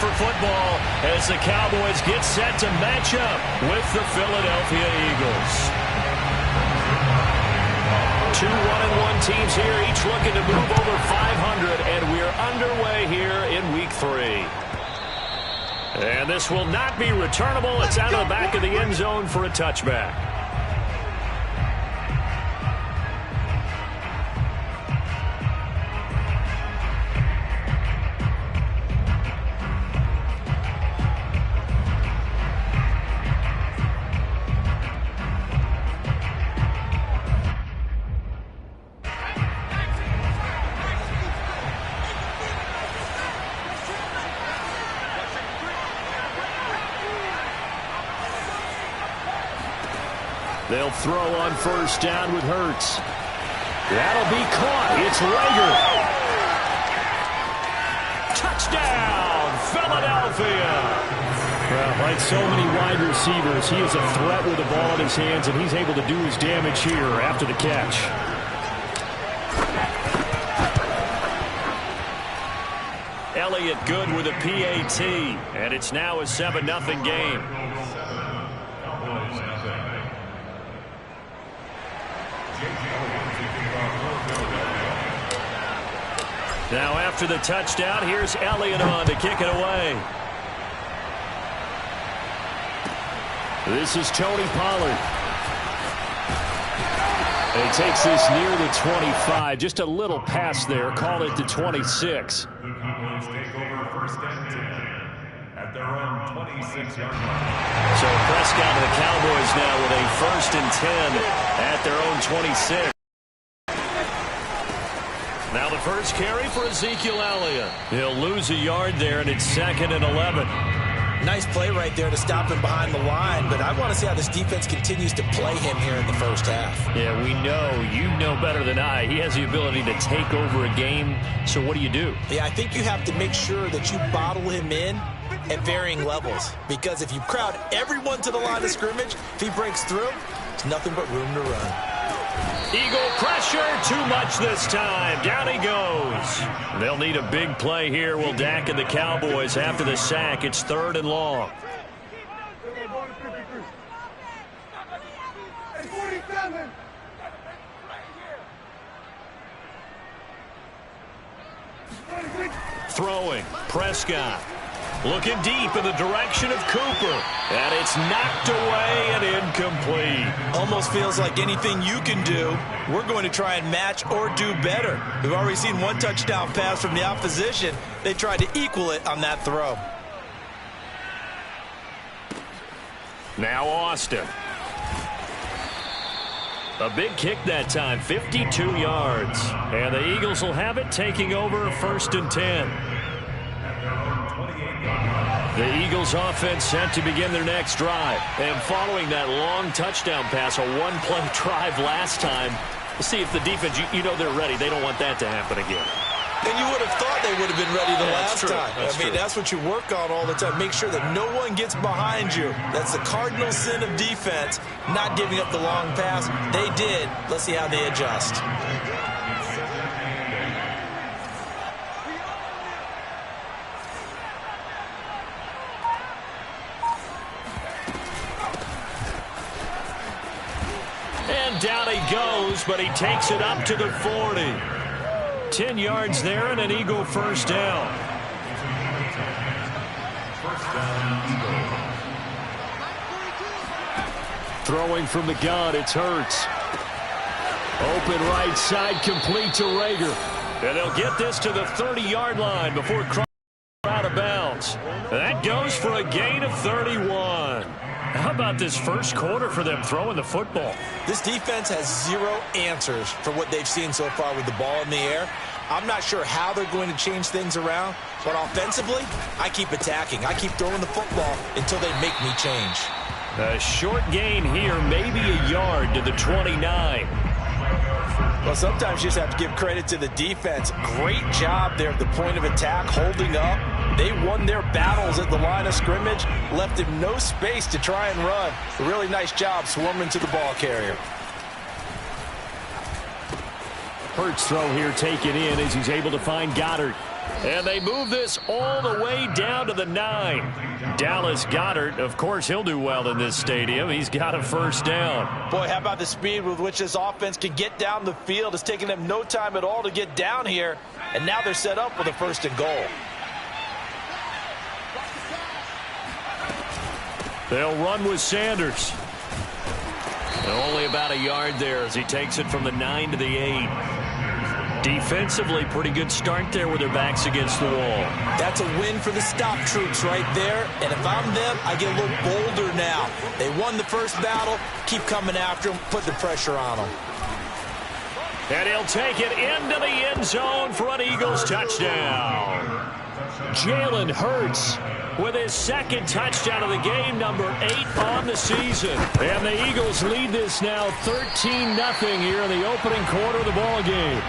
for football as the Cowboys get set to match up with the Philadelphia Eagles. 2 1-1 teams here, each looking to move over 500, and we're underway here in Week 3. And this will not be returnable. It's out of the back of the end zone for a touchback. They'll throw on first down with Hurts. That'll be caught. It's Rager. Touchdown, Philadelphia. Well, like so many wide receivers, he is a threat with the ball in his hands, and he's able to do his damage here after the catch. Elliott good with a PAT, and it's now a 7-0 game. Now after the touchdown, here's Elliott on to kick it away. This is Tony Pollard. He takes this near the 25. Just a little pass there. Call it the 26. The Cowboys take over first and 10 at their own 26-yard line. So Prescott and the Cowboys now with a first and 10 at their own 26. Now the first carry for Ezekiel Elliott. He'll lose a yard there, and it's 2nd and 11. Nice play right there to stop him behind the line, but I want to see how this defense continues to play him here in the first half. Yeah, we know. You know better than I. He has the ability to take over a game, so what do you do? Yeah, I think you have to make sure that you bottle him in at varying levels, because if you crowd everyone to the line of scrimmage, if he breaks through, it's nothing but room to run. Eagle pressure, too much this time. Down he goes. They'll need a big play here, will Dak and the Cowboys after the sack. It's 3rd and long. Throwing, Prescott. Looking deep in the direction of Cooper. And it's knocked away and incomplete. Almost feels like anything you can do, we're going to try and match or do better. We've already seen one touchdown pass from the opposition. They tried to equal it on that throw. Now Austin. A big kick that time, 52 yards. And the Eagles will have it, taking over 1st and 10. The Eagles offense set to begin their next drive. And following that long touchdown pass, a one-play drive last time, we'll see if the defense, you know they're ready. They don't want that to happen again. And you would have thought they would have been ready the last time. That's what you work on all the time. Make sure that no one gets behind you. That's the cardinal sin of defense, not giving up the long pass. They did. Let's see how they adjust. And down he goes, but he takes it up to the 40. 10 yards there and an Eagle first down. Throwing from the gun, it's Hurts. Open right side, complete to Rager. And they'll get this to the 30-yard line before out of bounds. That goes for a gain of 31. How about this first quarter for them throwing the football? This defense has zero answers for what they've seen so far with the ball in the air. I'm not sure how they're going to change things around, but offensively, I keep attacking. I keep throwing the football until they make me change. A short gain here, maybe a yard to the 29. Well, sometimes you just have to give credit to the defense. Great job there at the point of attack, holding up. They won their battles at the line of scrimmage, left him no space to try and run. A really nice job swarming to the ball carrier. Hurts throw here taken in as he's able to find Goddard. And they move this all the way down to the 9. Dallas Goedert, of course, he'll do well in this stadium. He's got a first down. Boy, how about the speed with which this offense can get down the field? It's taking them no time at all to get down here. And now they're set up with a 1st and goal. They'll run with Sanders. Only about a yard there as he takes it from the 9 to the 8. Defensively, pretty good start there with their backs against the wall. That's a win for the stop troops right there. And if I'm them, I get a little bolder now. They won the first battle. Keep coming after them. Put the pressure on them. And he'll take it into the end zone for an Eagles touchdown. Jalen Hurts with his 2nd touchdown of the game, number 8 on the season. And the Eagles lead this now 13-0 here in the opening quarter of the ball game.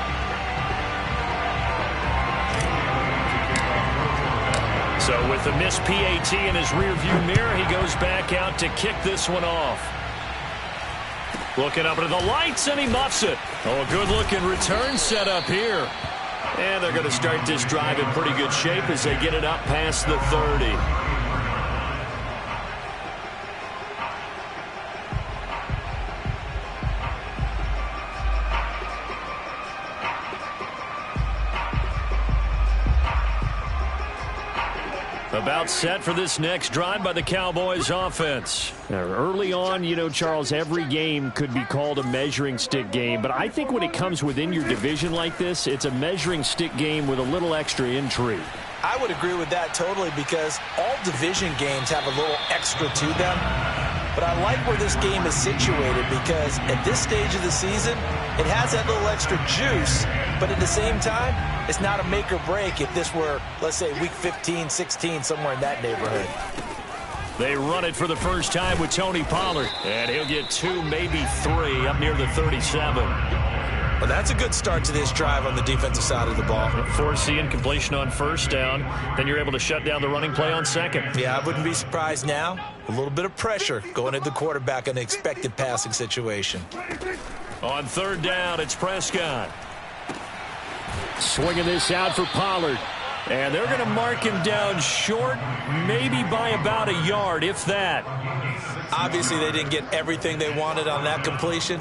So with the missed PAT in his rearview mirror, he goes back out to kick this one off. Looking up into the lights, and he muffs it. Oh, good-looking return set up here. And they're going to start this drive in pretty good shape as they get it up past the 30. About set for this next drive by the Cowboys offense. Now, early on, you know, Charles, every game could be called a measuring stick game. But I think when it comes within your division like this, it's a measuring stick game with a little extra intrigue. I would agree with that totally because all division games have a little extra to them. But I like where this game is situated because at this stage of the season, it has that little extra juice. But at the same time, it's not a make or break if this were, let's say, week 15, 16, somewhere in that neighborhood. They run it for the first time with Tony Pollard. And he'll get 2, maybe 3 up near the 37. Well, that's a good start to this drive on the defensive side of the ball. Force the incompletion on 1st down. Then you're able to shut down the running play on 2nd. Yeah, I wouldn't be surprised now. A little bit of pressure going at the quarterback in an expected passing situation. On 3rd down, it's Prescott. Swinging this out for Pollard. And they're going to mark him down short, maybe by about a yard, if that. Obviously, they didn't get everything they wanted on that completion,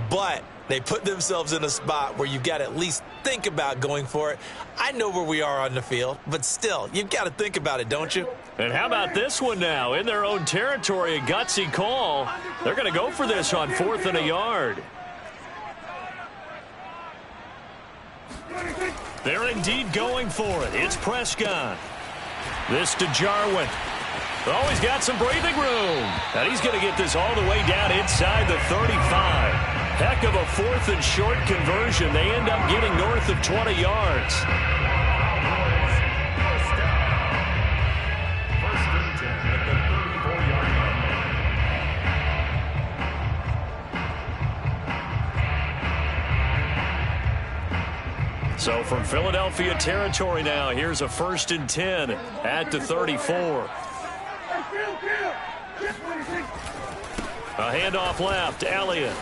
but they put themselves in a spot where you've got to at least think about going for it. I know where we are on the field, but still, you've got to think about it, don't you? And how about this one now? In their own territory, a gutsy call. They're going to go for this on 4th and a yard. They're indeed going for it. It's Prescott. This to Jarwin. Oh, he's got some breathing room. And he's going to get this all the way down inside the 35. Heck of a 4th and short conversion. They end up getting north of 20 yards. So from Philadelphia territory now, here's a 1st and 10 at the 34. A handoff left, Elliott.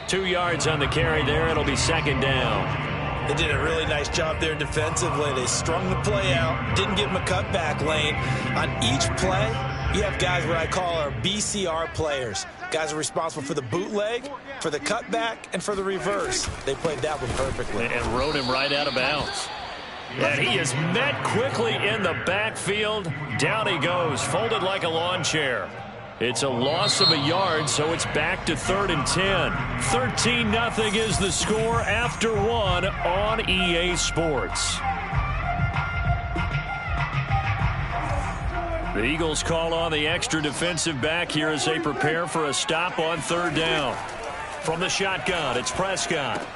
2 yards on the carry there. It'll be 2nd down. They did a really nice job there defensively. They strung the play out, didn't give him a cutback lane. On each play, you have guys what I call our BCR players. Guys are responsible for the bootleg, for the cutback, and for the reverse. They played that one perfectly. And rode him right out of bounds. And he is met quickly in the backfield. Down he goes, folded like a lawn chair. It's a loss of a yard, so it's back to 3rd and 10. 13-0 is the score after 1 on EA Sports. The Eagles call on the extra defensive back here as they prepare for a stop on 3rd down. From the shotgun, it's Prescott.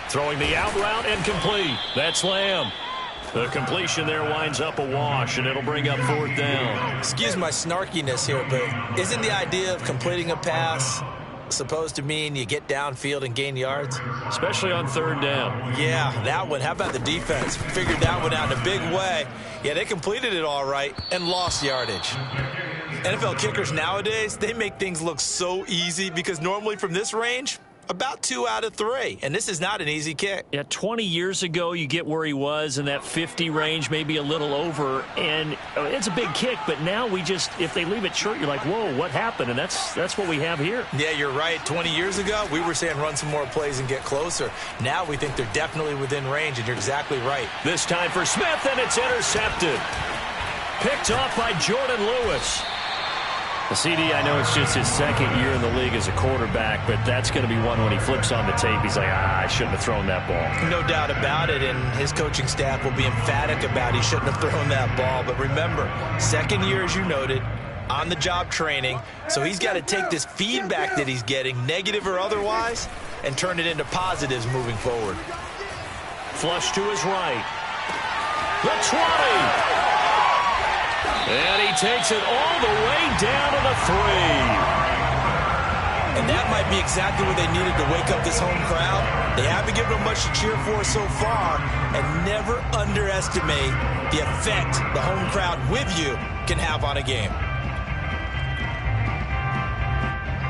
Throwing the out route and complete. That's Lamb. The completion there winds up a wash, and it'll bring up 4th down. Excuse my snarkiness here, but isn't the idea of completing a pass supposed to mean you get downfield and gain yards? Especially on 3rd down. Yeah, that one. How about the defense? Figured that one out in a big way. Yeah, they completed it all right and lost yardage. NFL kickers nowadays, they make things look so easy because normally from this range, About 2 out of 3, and this is not an easy kick. Yeah, 20 years ago, you get where he was in that 50 range, maybe a little over, and it's a big kick, but now if they leave it short, you're like, whoa, what happened? And that's what we have here. Yeah, you're right. 20 years ago, we were saying run some more plays and get closer. Now we think they're definitely within range, and you're exactly right. This time for Smith, and it's intercepted. Picked off by Jordan Lewis. The CD, I know it's just his second year in the league as a quarterback, but that's going to be one when he flips on the tape. He's like, I shouldn't have thrown that ball. No doubt about it, and his coaching staff will be emphatic about he shouldn't have thrown that ball. But remember, second year, as you noted, on-the-job training, so he's got to take this feedback that he's getting, negative or otherwise, and turn it into positives moving forward. Flush to his right. The 20. And he takes it all the way down to the 3. And that might be exactly what they needed to wake up this home crowd. They haven't given them much to cheer for so far, and never underestimate the effect the home crowd with you can have on a game.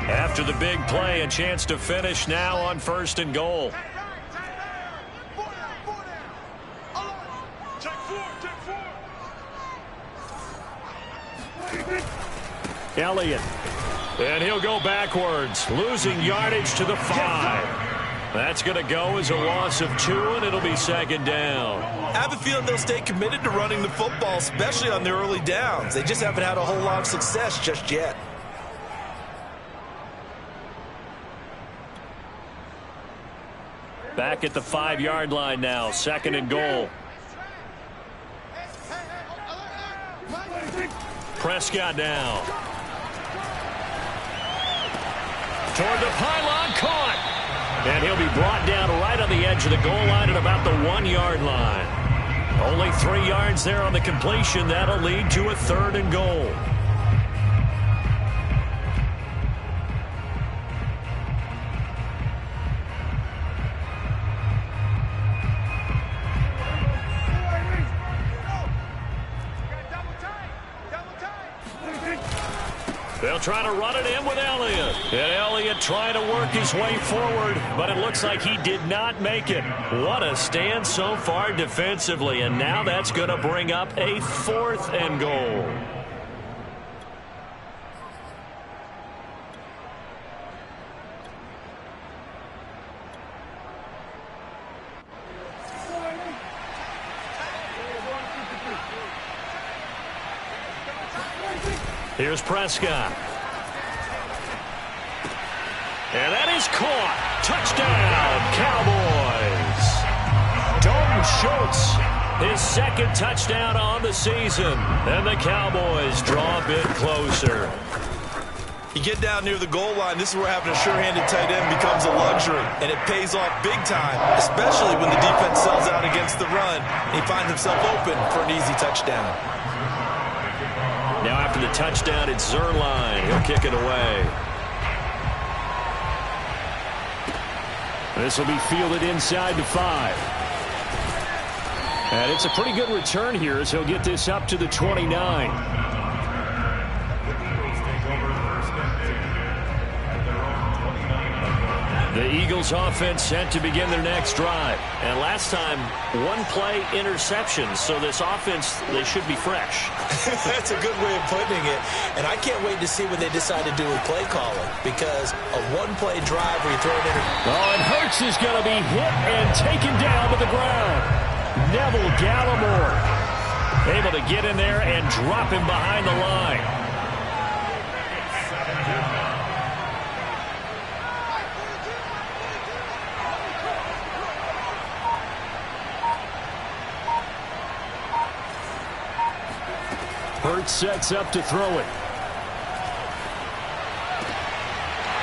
After the big play, a chance to finish now on 1st and goal. Elliott. And he'll go backwards, losing yardage to the 5. That's going to go as a loss of 2, and it'll be 2nd down. I have a feeling they'll stay committed to running the football, especially on their early downs. They just haven't had a whole lot of success just yet. Back at the 5-yard line now, 2nd and goal. Prescott now. Toward the pylon, caught. And he'll be brought down right on the edge of the goal line at about the 1-yard line. Only 3 yards there on the completion. That'll lead to a 3rd and goal. They'll try to run it in with Elliott. And Elliott trying to work his way forward, but it looks like he did not make it. What a stand so far defensively, and now that's going to bring up a 4th and goal. Here's Prescott. And that is caught. Touchdown, Cowboys. Dalton Schultz, his 2nd touchdown on the season. And the Cowboys draw a bit closer. You get down near the goal line, this is where having a sure-handed tight end becomes a luxury. And it pays off big time, especially when the defense sells out against the run. And he finds himself open for an easy touchdown. Now after the touchdown, it's Zerline. He'll kick it away. This will be fielded inside the 5. And it's a pretty good return here as he'll get this up to the 29. The Eagles offense set to begin their next drive. And last time, 1-play interception. So this offense, they should be fresh. That's a good way of putting it. And I can't wait to see what they decide to do with play calling. Because a 1-play drive where you throw it in. Oh, and Hurts is going to be hit and taken down to the ground. Neville Gallimore able to get in there and drop him behind the line. Hurts sets up to throw it.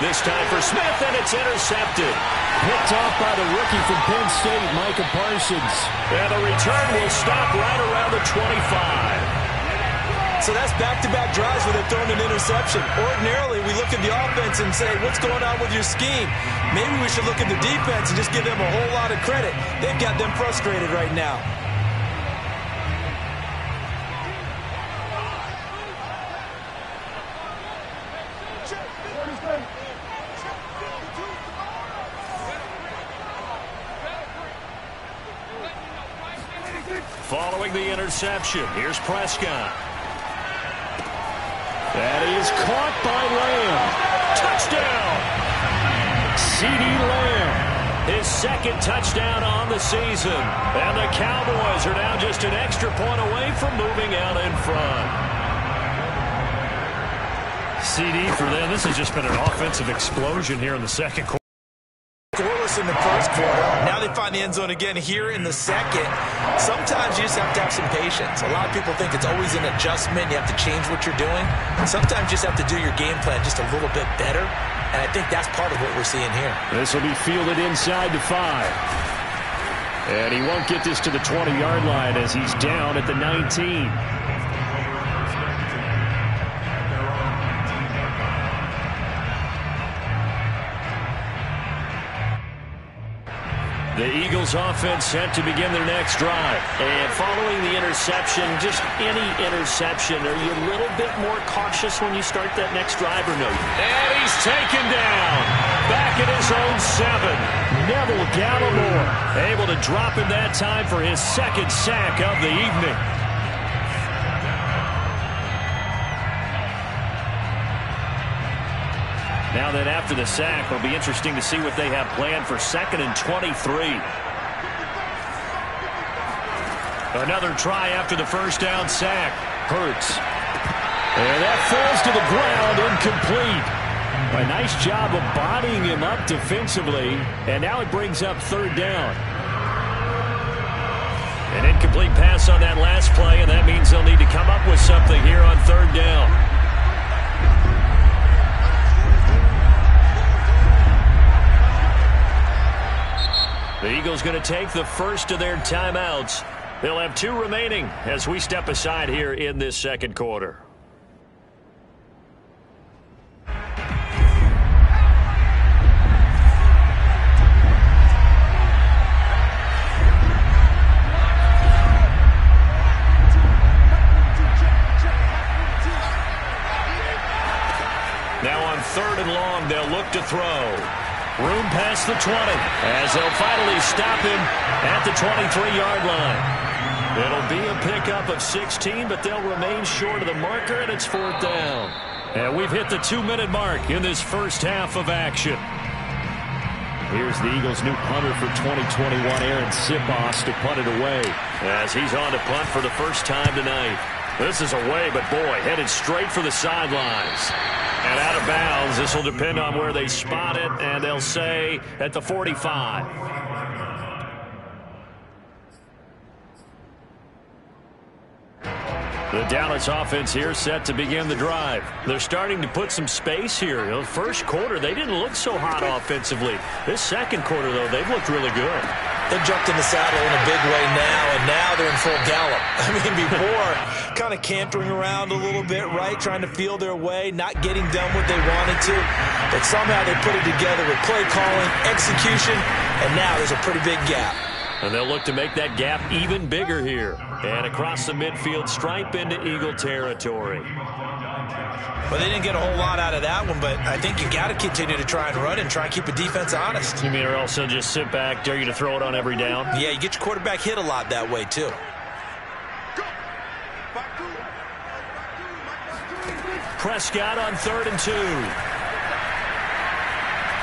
This time for Smith, and it's intercepted. Picked off by the rookie from Penn State, Micah Parsons. And the return will stop right around the 25. So that's back-to-back drives where they've thrown an interception. Ordinarily, we look at the offense and say, what's going on with your scheme? Maybe we should look at the defense and just give them a whole lot of credit. They've got them frustrated right now. following the interception. Here's Prescott. That is caught by Lamb. Touchdown! CeeDee Lamb, his second touchdown on the season. And the Cowboys are now just an extra point away from moving out in front. CD for them, this has just been an offensive explosion here in the second quarter. Scoreless in the first quarter. Now they find the end zone again here in the second. Sometimes you just have to have some patience. A lot of people think it's always an adjustment. You have to change what you're doing. Sometimes you just have to do your game plan just a little bit better. And I think that's part of what we're seeing here. This will be fielded inside the 5. And he won't get this to the 20-yard line as he's down at the 19. The Eagles offense set to begin their next drive. And following the interception, just any interception, are you a little bit more cautious when you start that next drive or no? And he's taken down. Back at his own 7. Neville Gallimore able to drop him that time for his second sack of the evening. Now that after the sack, it'll be interesting to see what they have planned for 2nd and 23. Another try after the first down sack. Hurts. And that falls to the ground, incomplete. A nice job of bodying him up defensively. And now it brings up 3rd down. An incomplete pass on that last play, and that means they'll need to come up with something here on 3rd down. The Eagles going to take the first of their timeouts. They'll have 2 remaining as we step aside here in this second quarter. Now on 3rd and long, they'll look to throw. Room past the 20 as they'll finally stop him at the 23-yard line. It'll be a pickup of 16, but they'll remain short of the marker, and it's 4th down. And we've hit the 2-minute mark in this first half of action. Here's the Eagles' new punter for 2021, Aaron Sipos, to punt it away as he's on to punt for the first time tonight. This is away, but boy, headed straight for the sidelines. And out of bounds. This will depend on where they spot it, and they'll say at the 45. The Dallas offense here set to begin the drive. They're starting to put some space here. You know, first quarter, they didn't look so hot offensively. This second quarter, though, they've looked really good. They jumped in the saddle in a big way now, and now they're in full gallop. I mean, before, kind of cantering around a little bit, right, trying to feel their way, not getting done what they wanted to. But somehow they put it together with play calling, execution, and now there's a pretty big gap. And they'll look to make that gap even bigger here. And across the midfield, stripe into Eagle territory. Well, they didn't get a whole lot out of that one, but I think you got to continue to try and run and try and keep the defense honest. You mean or else they'll just sit back, dare you to throw it on every down? Yeah, you get your quarterback hit a lot that way, too. Prescott on 3rd and 2.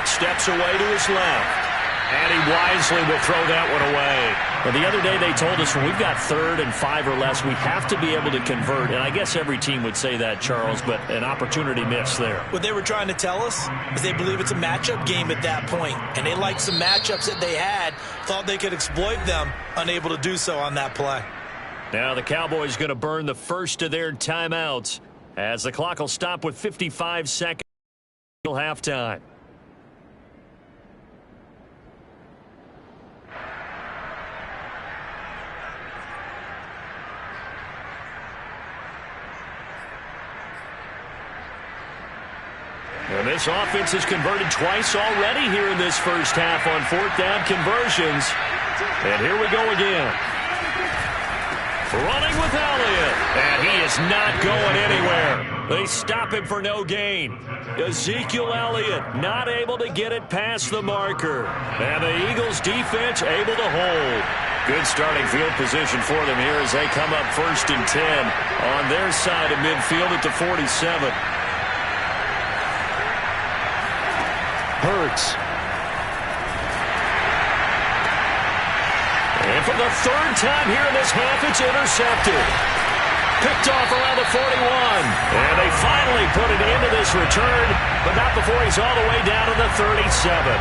Steps away to his left. And he wisely will throw that one away. Well, the other day they told us when we've got 3rd and 5 or less, we have to be able to convert. And I guess every team would say that, Charles, but an opportunity missed there. What they were trying to tell us is they believe it's a matchup game at that point. And they liked some matchups that they had, thought they could exploit them, unable to do so on that play. Now the Cowboys going to burn the first of their timeouts as the clock will stop with 55 seconds until halftime. And this offense has converted twice already here in this first half on 4th down conversions. And here we go again. Running with Elliott. And he is not going anywhere. They stop him for no gain. Ezekiel Elliott not able to get it past the marker. And the Eagles defense able to hold. Good starting field position for them here as they come up 1st and 10 on their side of midfield at the 47. Hurts. And for the 3rd time here in this half, it's intercepted. Picked off around the 41. And they finally put it into this return, but not before he's all the way down to the 37.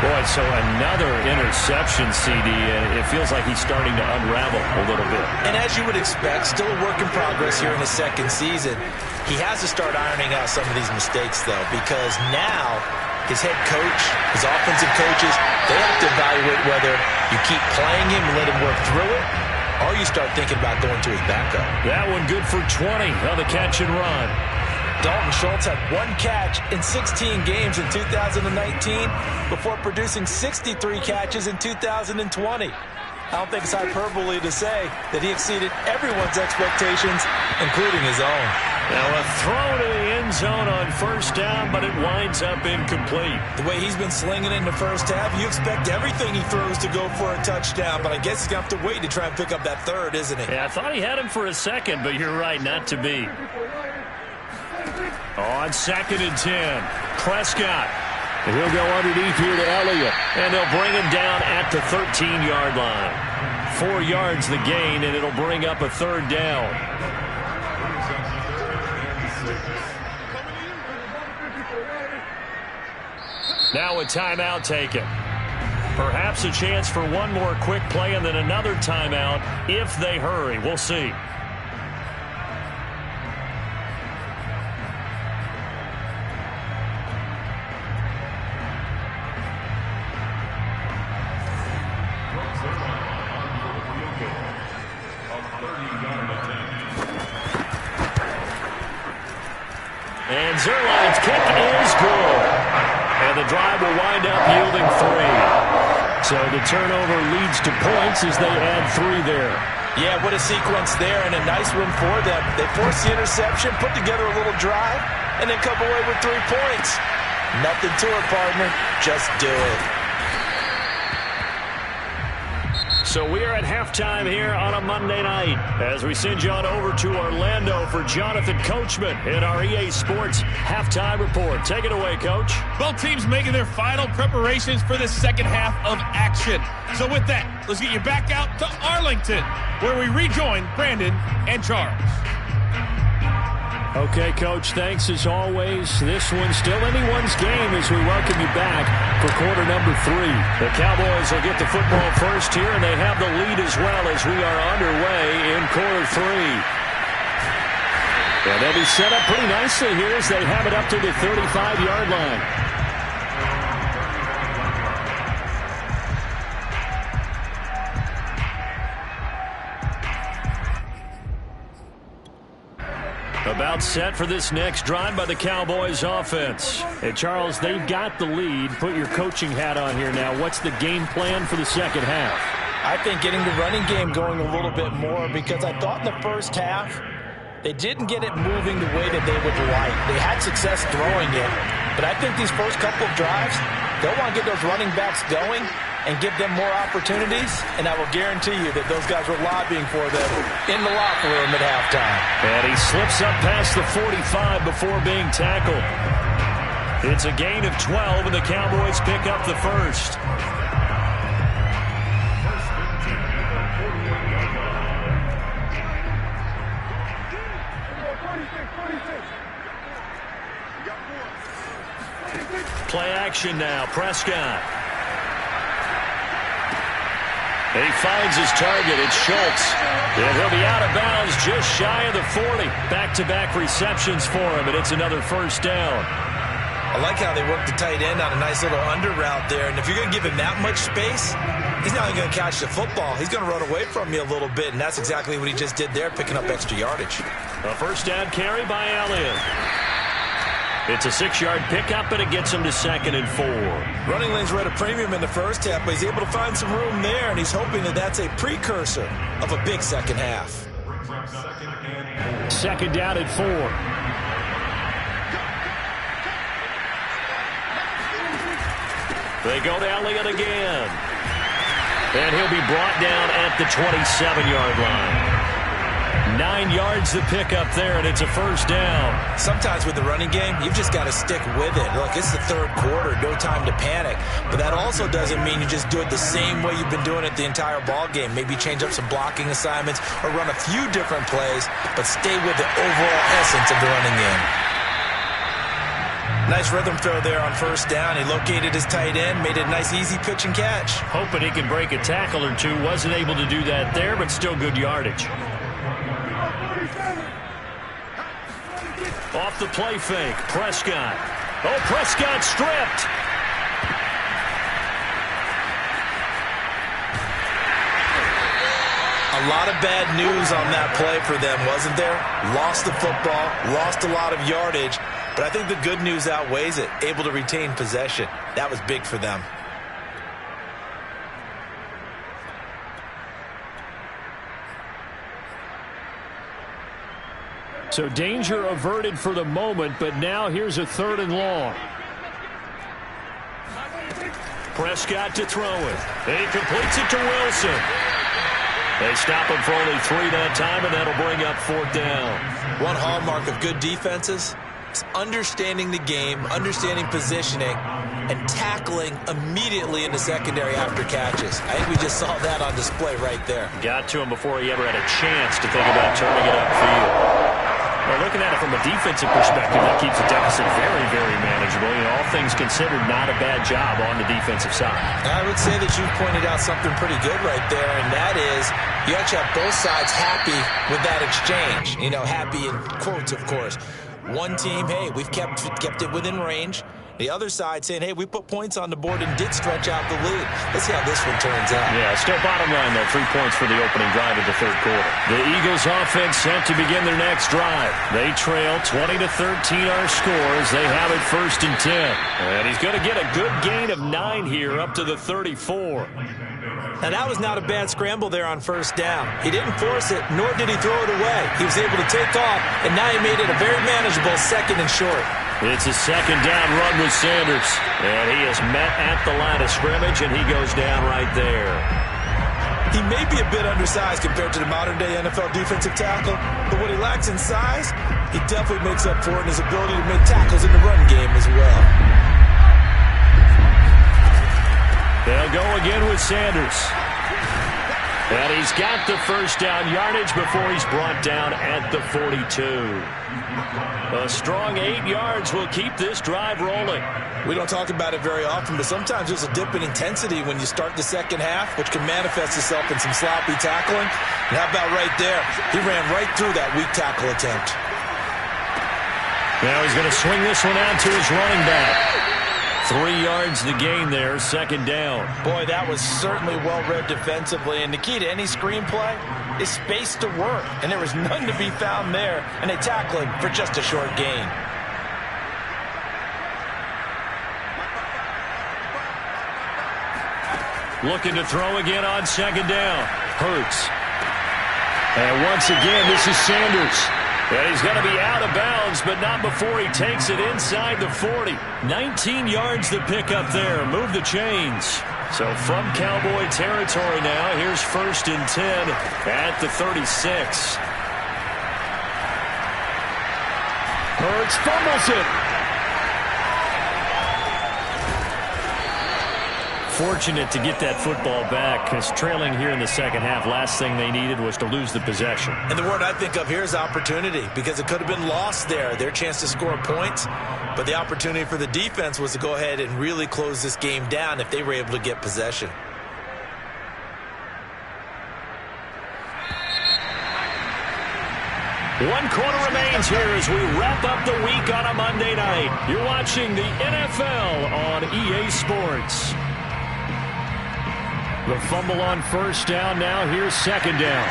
Boy, so another interception, CD, and it feels like he's starting to unravel a little bit. And as you would expect, still a work in progress here in his 2nd season. He has to start ironing out some of these mistakes, though, because now his head coach, his offensive coaches, they have to evaluate whether you keep playing him and let him work through it, or you start thinking about going to his backup. That one good for 20 on the catch and run. Dalton Schultz had 1 catch in 16 games in 2019 before producing 63 catches in 2020. I don't think it's hyperbole to say that he exceeded everyone's expectations, including his own. Now a throw to the end zone on 1st down, but it winds up incomplete. The way he's been slinging it in the 1st half, you expect everything he throws to go for a touchdown, but I guess he's going to have to wait to try and pick up that 3rd, isn't he? Yeah, I thought he had him for a second, but you're right, not to be. On 2nd and 10, Prescott. And he'll go underneath here to Elliott. And they'll bring him down at the 13-yard line. 4 yards the gain, and it'll bring up a 3rd down. Now a timeout taken. Perhaps a chance for one more quick play and then another timeout if they hurry. We'll see. And Zerline's kick is good. And the drive will wind up yielding 3. So the turnover leads to points as they add 3 there. Yeah, what a sequence there and a nice one for them. They force the interception, put together a little drive, and then come away with 3 points. Nothing to it, partner. Just do it. So we are at halftime here on a Monday night as we send you on over to Orlando for Jonathan Coachman in our EA Sports Halftime Report. Take it away, Coach. Both teams making their final preparations for the 2nd half of action. So with that, let's get you back out to Arlington, where we rejoin Brandon and Charles. Okay, Coach, thanks as always. This one's still anyone's game as we welcome you back for quarter number 3. The Cowboys will get the football first here, and they have the lead as well as we are underway in quarter 3. And they'll be set up pretty nicely here as they have it up to the 35-yard line. About set for this next drive by the Cowboys offense. Hey, Charles, they've got the lead. Put your coaching hat on here now. What's the game plan for the 2nd half? I think getting the running game going a little bit more because I thought in the 1st half they didn't get it moving the way that they would like. They had success throwing it, but I think these first couple of drives, they'll want to get those running backs going and give them more opportunities, and I will guarantee you that those guys were lobbying for them in the locker room at halftime. And he slips up past the 45 before being tackled. It's a gain of 12, and the Cowboys pick up the 1st. Play action now, Prescott. He finds his target. It's Schultz. And he'll be out of bounds just shy of the 40. Back-to-back receptions for him, and it's another 1st down. I like how they work the tight end on a nice little under route there. And if you're going to give him that much space, he's not going to catch the football. He's going to run away from you a little bit, and that's exactly what he just did there, picking up extra yardage. A 1st down carry by Elliott. It's a 6-yard pickup, and it gets him to 2nd and 4. Running lanes were at a premium in the 1st half, but he's able to find some room there, and he's hoping that that's a precursor of a big 2nd half. 2nd down and 4. They go to Elliott again. And he'll be brought down at the 27-yard line. 9 yards to pick up there, and it's a first down. Sometimes with the running game, you've just got to stick with it. Look, it's the third quarter, no time to panic. But that also doesn't mean you just do it the same way you've been doing it the entire ball game. Maybe change up some blocking assignments or run a few different plays, but stay with the overall essence of the running game. Nice rhythm throw there on first down. He located his tight end, made it a nice easy pitch and catch. Hoping he can break a tackle or two. Wasn't able to do that there, but still good yardage. Off the play fake, Prescott. Oh, Prescott stripped. A lot of bad news on that play for them, wasn't there? Lost the football, lost a lot of yardage, but I think the good news outweighs it. Able to retain possession. That was big for them. So danger averted for the moment, but now here's a 3rd and long. Prescott to throw it. He completes it to Wilson. They stop him for only 3 that time, and that'll bring up 4th down. One hallmark of good defenses is understanding the game, understanding positioning, and tackling immediately in the secondary after catches. I think we just saw that on display right there. Got to him before he ever had a chance to think about turning it upfield. Well, looking at it from a defensive perspective, that keeps the deficit very, very manageable. You know, all things considered, not a bad job on the defensive side. I would say that you've pointed out something pretty good right there, and that is you actually have both sides happy with that exchange. You know, happy in quotes, of course. One team, hey, we've kept it within range. The other side saying, hey, we put points on the board and did stretch out the lead. Let's see how this one turns out. Yeah, still bottom line, though. 3 points for the opening drive of the third quarter. The Eagles offense set to begin their next drive. They trail 20-13 our scores. They have it 1st and 10. And he's going to get a good gain of 9 here up to the 34. Now, that was not a bad scramble there on first down. He didn't force it, nor did he throw it away. He was able to take off, and now he made it a very manageable 2nd and short. It's a 2nd down run with Sanders. And he is met at the line of scrimmage, and he goes down right there. He may be a bit undersized compared to the modern-day NFL defensive tackle, but what he lacks in size, he definitely makes up for it in his ability to make tackles in the run game as well. They'll go again with Sanders. And he's got the first down yardage before he's brought down at the 42. A strong 8 yards will keep this drive rolling. We don't talk about it very often, but sometimes there's a dip in intensity when you start the second half, which can manifest itself in some sloppy tackling. And how about right there? He ran right through that weak tackle attempt. Now he's going to swing this one out to his running back. 3 yards the gain there, 2nd down. Boy, that was certainly well-read defensively, and the key to any screenplay is space to work, and there was none to be found there, and they tackle him for just a short gain. Looking to throw again on 2nd down. Hurts. And once again, this is Sanders. And he's going to be out of bounds, but not before he takes it inside the 40. 19 yards to pick up there. Move the chains. So from Cowboy territory now, here's 1st and 10 at the 36. Hurts fumbles it. Fortunate to get that football back, because trailing here in the second half, last thing they needed was to lose the possession. And the word I think of here is opportunity, because it could have been lost there, their chance to score points. But the opportunity for the defense was to go ahead and really close this game down if they were able to get possession. One quarter remains here as we wrap up the week on a Monday night. You're watching the NFL on EA Sports. The fumble on first down. Now here's 2nd down.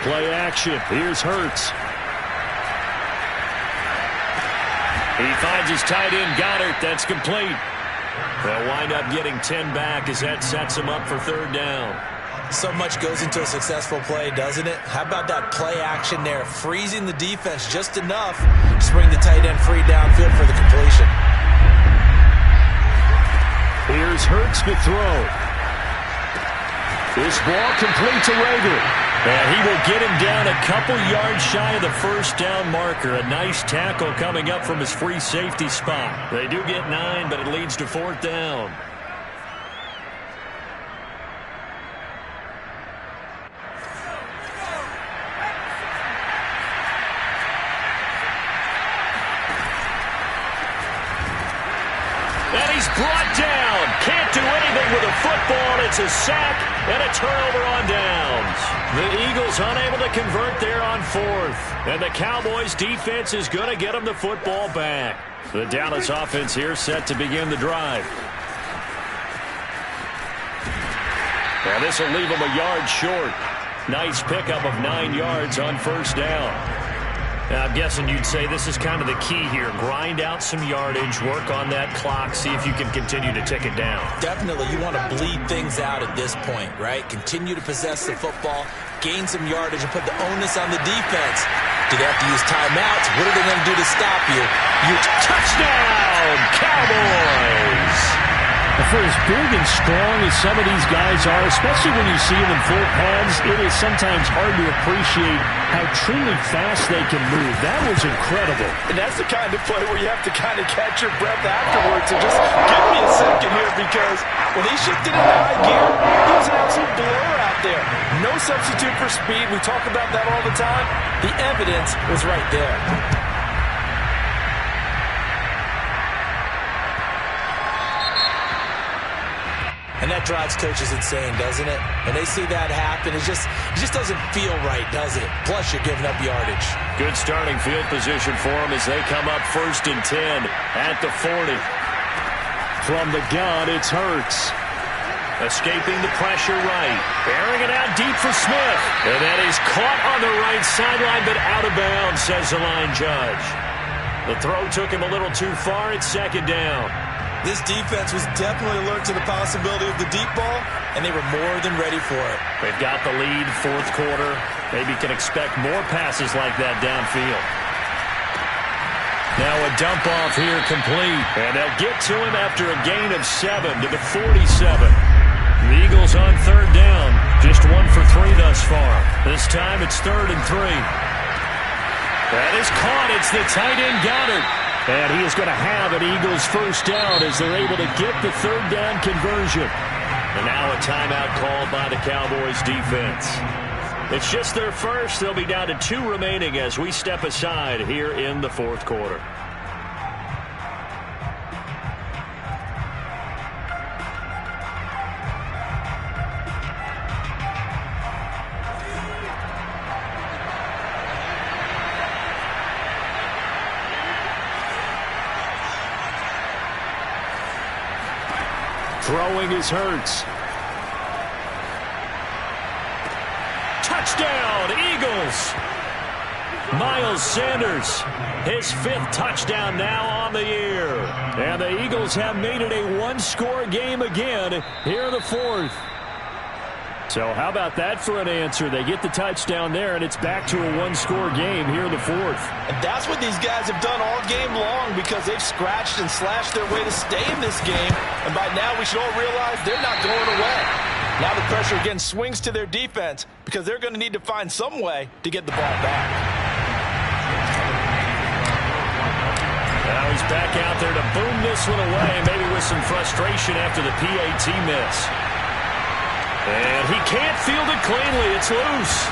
Play action. Here's Hurts. He finds his tight end, Goddard. That's complete. They'll wind up getting 10 back as that sets him up for 3rd down. So much goes into a successful play, doesn't it? How about that play action there, freezing the defense just enough to bring the tight end free downfield for the completion. Here's Hurts to throw. This ball complete to Rager. And he will get him down a couple yards shy of the first down marker. A nice tackle coming up from his free safety spot. They do get 9, but it leads to 4th down. And he's brought down. Can't do anything with a football. It's a sack and a turnover on downs. The Eagles unable to convert there on 4th. And the Cowboys defense is going to get them the football back. The Dallas offense here set to begin the drive. And this will leave them a yard short. Nice pickup of 9 yards on first down. Now, I'm guessing you'd say this is kind of the key here. Grind out some yardage, work on that clock, see if you can continue to tick it down. Definitely, you want to bleed things out at this point, right? Continue to possess the football, gain some yardage, and put the onus on the defense. Do they have to use timeouts? What are they going to do to stop you? Touchdown, Cowboys! For as big and strong as some of these guys are, especially when you see them in full pads, it is sometimes hard to appreciate how truly fast they can move. That was incredible. And that's the kind of play where you have to kind of catch your breath afterwards and just give me a second here, because when he shifted into high gear, he was an absolute blur out there. No substitute for speed. We talk about that all the time. The evidence was right there. And that drives coaches insane, doesn't it? When they see that happen, it just doesn't feel right, does it? Plus, you're giving up yardage. Good starting field position for them as they come up 1st and 10 at the 40. From the gun, it's Hurts. Escaping the pressure right. Bearing it out deep for Smith. And that is caught on the right sideline, but out of bounds, says the line judge. The throw took him a little too far. It's 2nd down. This defense was definitely alert to the possibility of the deep ball, and they were more than ready for it. They've got the lead, 4th quarter. Maybe can expect more passes like that downfield. Now a dump off here complete. And they'll get to him after a gain of 7 to the 47. The Eagles on 3rd down. Just 1 for 3 thus far. This time it's 3rd and 3. That is caught. It's the tight end Goddard. And he is going to have an Eagles first down as they're able to get the 3rd down conversion. And now a timeout called by the Cowboys defense. It's just their first. They'll be down to 2 remaining as we step aside here in the 4th quarter. Throwing is Hurts. Touchdown, Eagles! Miles Sanders, his 5th touchdown now on the year. And the Eagles have made it a 1-score game again here in the 4th. So how about that for an answer? They get the touchdown there, and it's back to a 1-score game here in the 4th. And that's what these guys have done all game long, because they've scratched and slashed their way to stay in this game. And by now, we should all realize they're not going away. Now the pressure again swings to their defense, because they're going to need to find some way to get the ball back. Now he's back out there to boom this one away, maybe with some frustration after the PAT miss. And he can't field it cleanly. It's loose.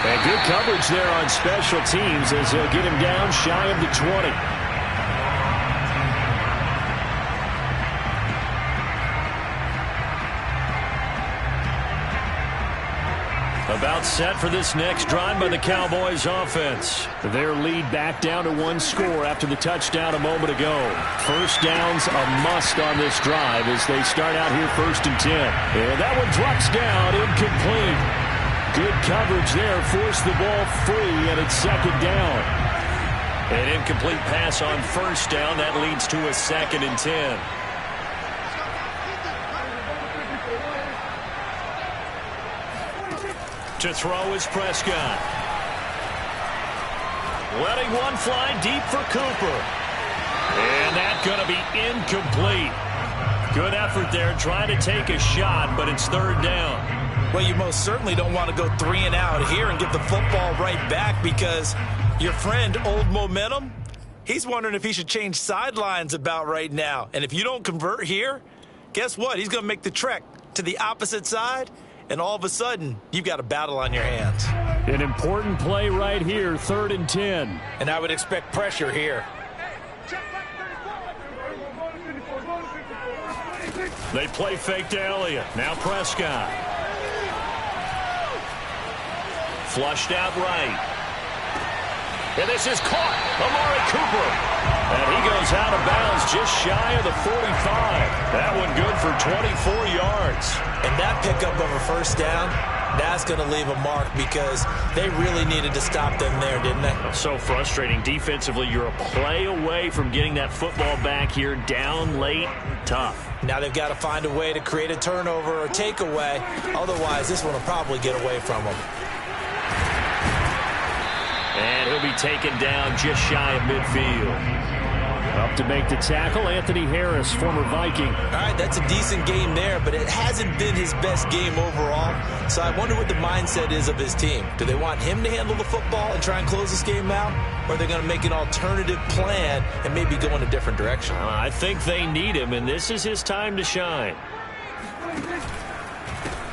And good coverage there on special teams as they'll get him down shy of the 20. About set for this next drive by the Cowboys offense. Their lead back down to 1 score after the touchdown a moment ago. First down's a must on this drive as they start out here 1st and 10. And that one drops down, incomplete. Good coverage there, forced the ball free, and it's 2nd down. An incomplete pass on 1st down. That leads to a 2nd and 10. To throw is Prescott. Letting one fly deep for Cooper. And that's going to be incomplete. Good effort there trying to take a shot, but it's third down. Well, you most certainly don't want to go 3 and out here and get the football right back, because your friend, Old Momentum, he's wondering if he should change sidelines about right now. And if you don't convert here, guess what? He's going to make the trek to the opposite side, and all of a sudden, you've got a battle on your hands. An important play right here, 3rd and 10. And I would expect pressure here. They play fake to Elliott. Now Prescott. Flushed out right. And this is caught. Amari Cooper. And he goes out of bounds just shy of the 45. That one good for 24 yards. And that pickup of a first down, that's going to leave a mark, because they really needed to stop them there, didn't they? So frustrating defensively. You're a play away from getting that football back here, down late. Tough. Now they've got to find a way to create a turnover or takeaway. Otherwise, this one will probably get away from them. And he'll be taken down just shy of midfield. Up to make the tackle, Anthony Harris, former Viking. All right, that's a decent game there, but it hasn't been his best game overall. So I wonder what the mindset is of his team. Do they want him to handle the football and try and close this game out? Or are they going to make an alternative plan and maybe go in a different direction? I think they need him, and this is his time to shine.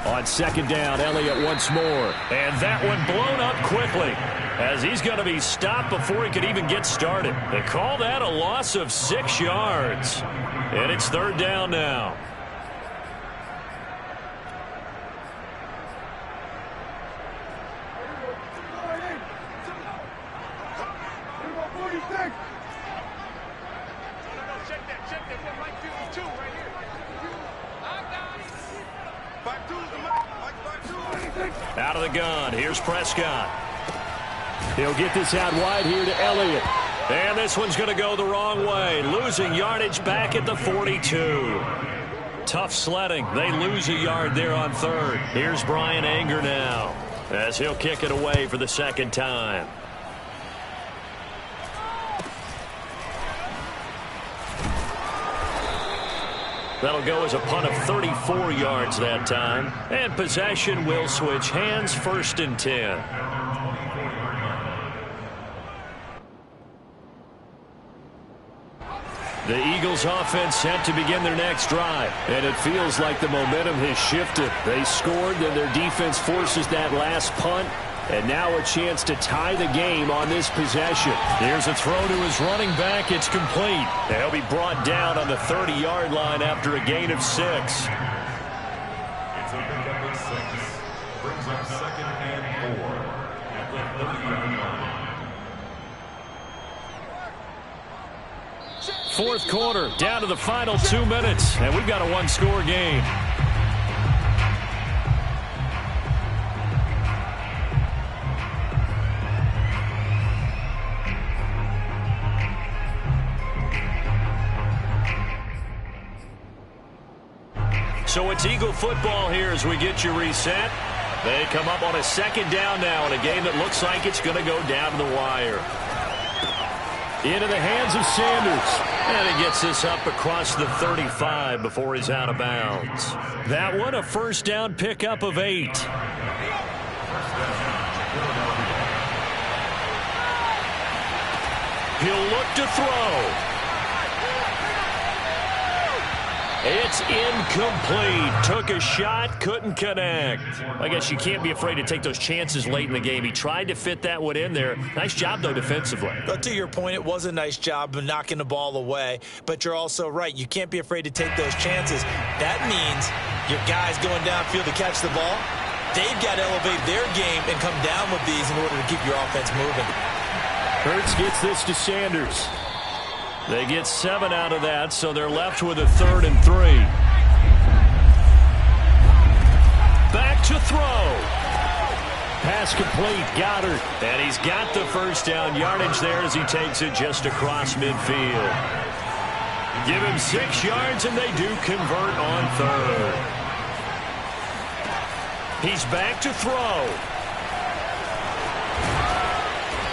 On 2nd down, Elliott once more. And that one blown up quickly, as he's going to be stopped before he could even get started. They call that a loss of 6 yards. And it's 3rd down now. Out of the gun, here's Prescott. He'll get this out wide here to Elliott. And this one's going to go the wrong way, losing yardage back at the 42. Tough sledding. They lose a yard there on 3rd. Here's Brian Anger now, as he'll kick it away for the 2nd time. That'll go as a punt of 34 yards that time. And possession will switch hands, 1st and 10. The Eagles offense set to begin their next drive. And it feels like the momentum has shifted. They scored, then their defense forces that last punt. And now a chance to tie the game on this possession. Here's a throw to his running back. It's complete. They'll be brought down on the 30-yard line after a gain of 6. It's a pickup of 6. Brings up 2nd and 4 at the 30-yard line. 4th quarter, down to the final 2 minutes. And we've got a one-score game. So it's Eagle football here as we get you reset. They come up on a 2nd down now in a game that looks like it's going to go down to the wire. Into the hands of Sanders. And he gets this up across the 35 before he's out of bounds. That one, a 1st down pickup of 8. He'll look to throw. It's incomplete. Took a shot, couldn't connect. I guess you can't be afraid to take those chances late in the game. He tried to fit that one in there. Nice job, though, defensively. But to your point, it was a nice job of knocking the ball away. But you're also right. You can't be afraid to take those chances. That means your guys going downfield to catch the ball, they've got to elevate their game and come down with these in order to keep your offense moving. Hurts gets this to Sanders. They get 7 out of that, so they're left with a 3rd and 3. Back to throw. Pass complete, Goddard. And he's got the 1st down yardage there as he takes it just across midfield. Give him 6 yards, and they do convert on 3rd. He's back to throw.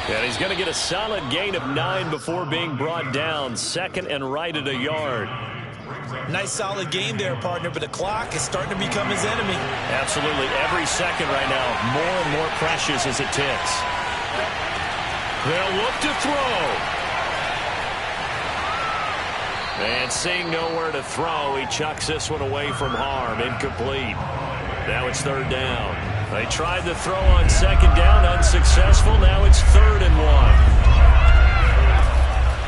And he's going to get a solid gain of 9 before being brought down. 2nd and right at a yard. Nice solid gain there, partner, but the clock is starting to become his enemy. Absolutely. Every second right now, more and more precious as it ticks. They'll look to throw. And seeing nowhere to throw, he chucks this one away from harm. Incomplete. Now it's 3rd down. They tried to throw on 2nd down, unsuccessful. Now it's 3rd and 1.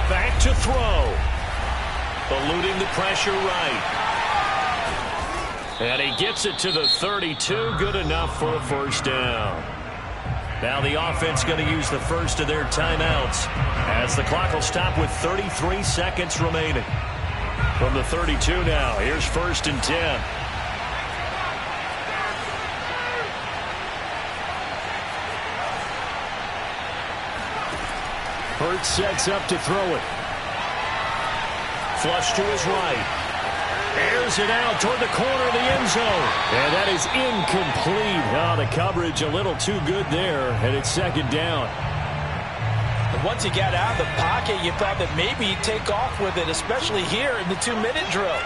Back to throw. Eluding the pressure right. And he gets it to the 32. Good enough for a 1st down. Now the offense going to use the first of their timeouts as the clock will stop with 33 seconds remaining. From the 32 now, here's 1st and 10. Hurts sets up to throw it. Flush to his right. Airs it out toward the corner of the end zone. And that is incomplete. Oh, the coverage a little too good there, and it's 2nd down. And once he got out of the pocket, you thought that maybe he'd take off with it, especially here in the 2-minute drill.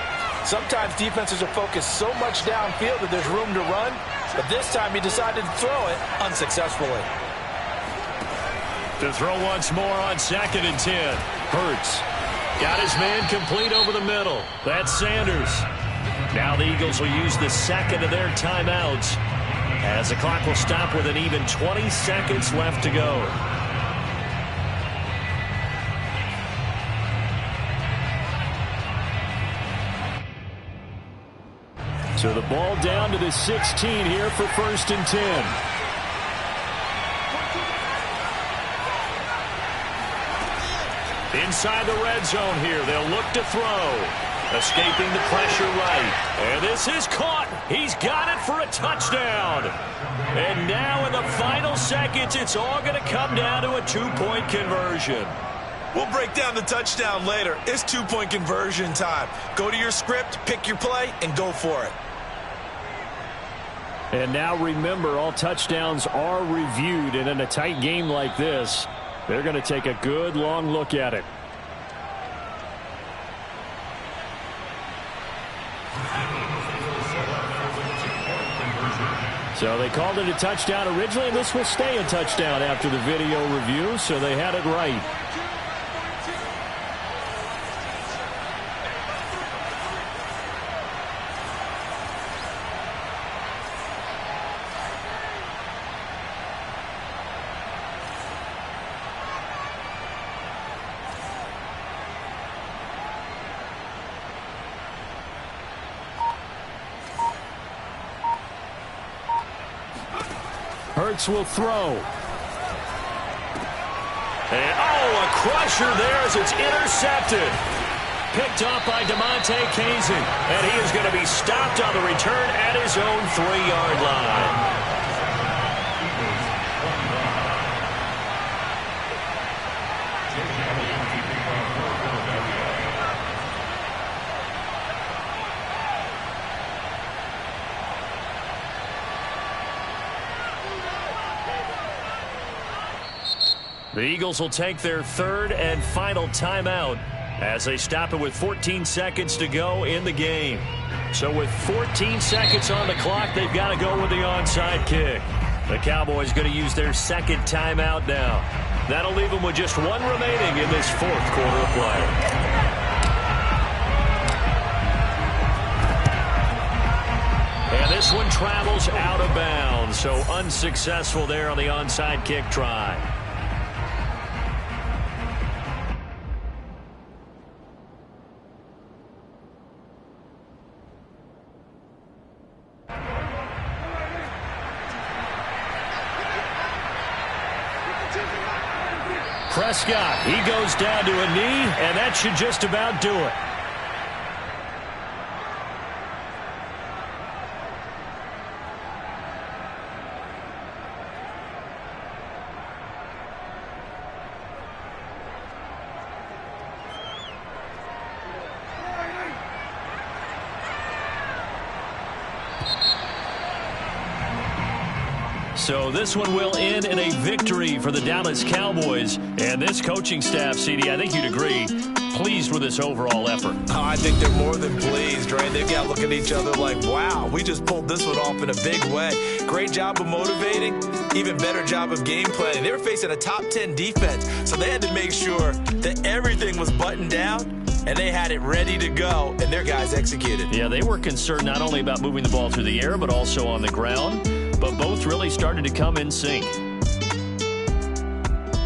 Sometimes defenses are focused so much downfield that there's room to run, but this time he decided to throw it unsuccessfully. To throw once more on 2nd and 10. Hurts. Got his man complete over the middle. That's Sanders. Now the Eagles will use the 2nd of their timeouts as the clock will stop with an even 20 seconds left to go. So the ball down to the 16 here for 1st and 10. Inside the red zone here. They'll look to throw. Escaping the pressure right. And this is caught. He's got it for a touchdown. And now in the final seconds, it's all going to come down to a 2-point conversion. We'll break down the touchdown later. It's 2-point conversion time. Go to your script, pick your play, and go for it. And now remember, all touchdowns are reviewed. And in a tight game like this, they're going to take a good long look at it. So they called it a touchdown originally, and this will stay a touchdown after the video review, so they had it right. Hurts will throw. And, a crusher there as it's intercepted. Picked off by DeMonte Kazin. And he is going to be stopped on the return at his own 3-yard line. The Eagles will take their 3rd and final timeout as they stop it with 14 seconds to go in the game. So with 14 seconds on the clock, they've got to go with the onside kick. The Cowboys going to use their 2nd timeout now. That'll leave them with just 1 remaining in this 4th quarter of play. And this one travels out of bounds, so unsuccessful there on the onside kick try. Prescott, he goes down to a knee, and that should just about do it. So this one will end in a victory for the Dallas Cowboys. And this coaching staff, CD, I think you'd agree, pleased with this overall effort. Oh, I think they're more than pleased, right? They've got to look at each other like, wow, we just pulled this one off in a big way. Great job of motivating, even better job of game planning. They were facing a top 10 defense, so they had to make sure that everything was buttoned down, and they had it ready to go, and their guys executed. Yeah, they were concerned not only about moving the ball through the air, but also on the ground, but both really started to come in sync.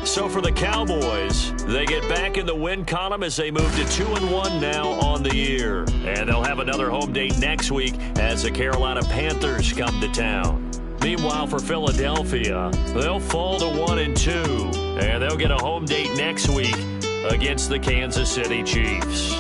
So for the Cowboys, they get back in the win column as they move to 2-1 now on the year. And they'll have another home date next week as the Carolina Panthers come to town. Meanwhile, for Philadelphia, they'll fall to 1-2. And they'll get a home date next week against the Kansas City Chiefs.